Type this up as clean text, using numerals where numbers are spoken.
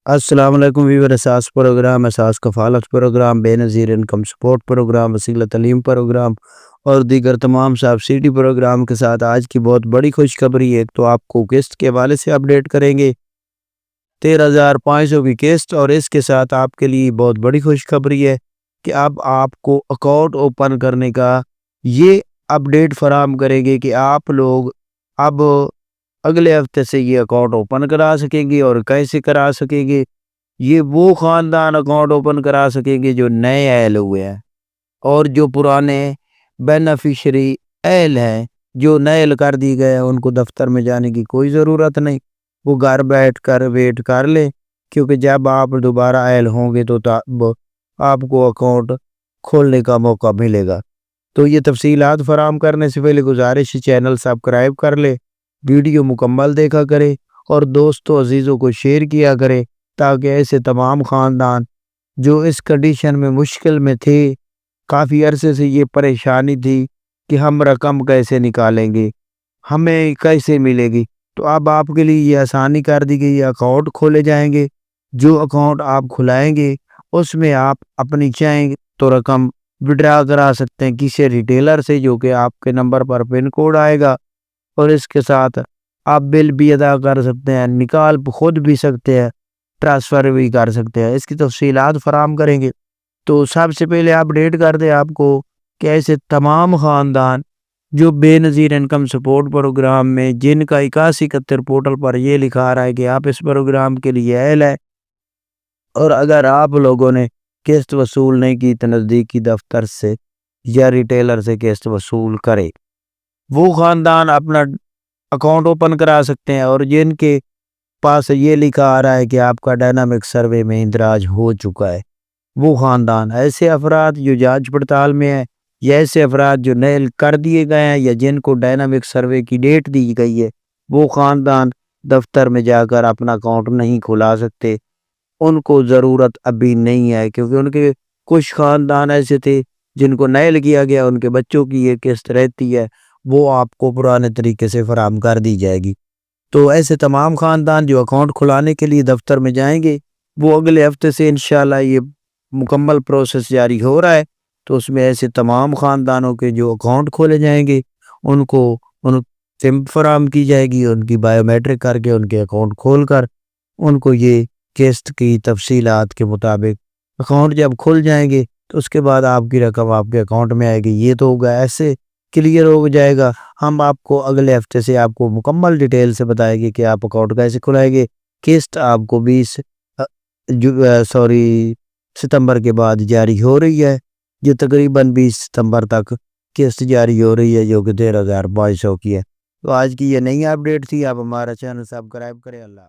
السلام علیکم ویور، اساس پروگرام، اساس کفالت پروگرام، بے نظیر انکم سپورٹ پروگرام، وسیلہ تعلیم پروگرام اور دیگر تمام سبسڈی پروگرام کے ساتھ آج کی بہت بڑی خوشخبری ہے۔ تو آپ کو قسط کے حوالے سے اپڈیٹ کریں گے 13,500 کی قسط، اور اس کے ساتھ آپ کے لیے بہت بڑی خوشخبری ہے کہ اب آپ کو اکاؤنٹ اوپن کرنے کا یہ اپڈیٹ فراہم کریں گے کہ آپ لوگ اب اگلے ہفتے سے یہ اکاؤنٹ اوپن کرا سکیں گے۔ اور کیسے کرا سکیں گے؟ یہ وہ خاندان اکاؤنٹ اوپن کرا سکیں گے جو نئے اہل ہوئے ہیں، اور جو پرانے بینیفیشری اہل ہیں جو نئے کر دی گئے ہیں ان کو دفتر میں جانے کی کوئی ضرورت نہیں، وہ گھر بیٹھ کر ویٹ کر لیں، کیونکہ جب آپ دوبارہ اہل ہوں گے تو آپ کو اکاؤنٹ کھولنے کا موقع ملے گا۔ تو یہ تفصیلات فراہم کرنے سے پہلے گزارش ہے چینل سبسکرائب کر لے، ویڈیو مکمل دیکھا کرے اور دوستوں عزیزوں کو شیئر کیا کرے، تاکہ ایسے تمام خاندان جو اس کنڈیشن میں مشکل میں تھے، کافی عرصے سے یہ پریشانی تھی کہ ہم رقم کیسے نکالیں گے، ہمیں کیسے ملے گی، تو اب آپ کے لیے یہ آسانی کر دی گئی ہے۔ اکاؤنٹ کھولے جائیں گے، جو اکاؤنٹ آپ کھلائیں گے اس میں آپ اپنی چاہیں تو رقم وڈرا کرا سکتے ہیں کسی ریٹیلر سے، جو کہ آپ کے نمبر پر پن کوڈ آئے گا، اور اس کے ساتھ آپ بل بھی ادا کر سکتے ہیں، نکال خود بھی سکتے ہیں، ٹرانسفر بھی کر سکتے ہیں۔ اس کی تفصیلات فراہم کریں گے۔ تو سب سے پہلے اپڈیٹ کر دیں آپ کو کہ ایسے تمام خاندان جو بے نظیر انکم سپورٹ پروگرام میں جن کا 8171 پورٹل پر یہ لکھا رہا ہے کہ آپ اس پروگرام کے لیے اہل ہے، اور اگر آپ لوگوں نے قسط وصول نہیں کی تو نزدیکی دفتر سے یا ریٹیلر سے قسط وصول کرے، وہ خاندان اپنا اکاؤنٹ اوپن کرا سکتے ہیں۔ اور جن کے پاس یہ لکھا آ رہا ہے کہ آپ کا ڈائنامک سروے میں اندراج ہو چکا ہے، وہ خاندان، ایسے افراد جو جانچ پڑتال میں ہیں، یا ایسے افراد جو نیل کر دیے گئے ہیں یا جن کو ڈائنامک سروے کی ڈیٹ دی گئی ہے، وہ خاندان دفتر میں جا کر اپنا اکاؤنٹ نہیں کھلا سکتے، ان کو ضرورت ابھی نہیں ہے، کیونکہ ان کے کچھ خاندان ایسے تھے جن کو نیل کیا گیا، ان کے بچوں کی یہ قسط رہتی ہے، وہ آپ کو پرانے طریقے سے فراہم کر دی جائے گی۔ تو ایسے تمام خاندان جو اکاؤنٹ کھلانے کے لیے دفتر میں جائیں گے، وہ اگلے ہفتے سے انشاءاللہ یہ مکمل پروسیس جاری ہو رہا ہے، تو اس میں ایسے تمام خاندانوں کے جو اکاؤنٹ کھولے جائیں گے ان کو سم فراہم کی جائے گی، ان کی بائیو میٹرک کر کے ان کے اکاؤنٹ کھول کر ان کو یہ قسط کی تفصیلات کے مطابق اکاؤنٹ جب کھل جائیں گے تو اس کے بعد آپ کی رقم آپ کے اکاؤنٹ میں آئے گی۔ یہ تو ہوگا، ایسے کلیئر ہو جائے گا۔ ہم آپ کو اگلے ہفتے سے آپ کو مکمل ڈیٹیل سے بتائیں گے کہ آپ اکاؤنٹ کیسے کھلائیں گے۔ قسط آپ کو 20 ستمبر کے بعد جاری ہو رہی ہے، جو تقریباً 20 ستمبر تک قسط جاری ہو رہی ہے، جو کہ 13,500 کی ہے۔ تو آج کی یہ نئی اپڈیٹ تھی، آپ ہمارا چینل سبسکرائب کریں۔ اللہ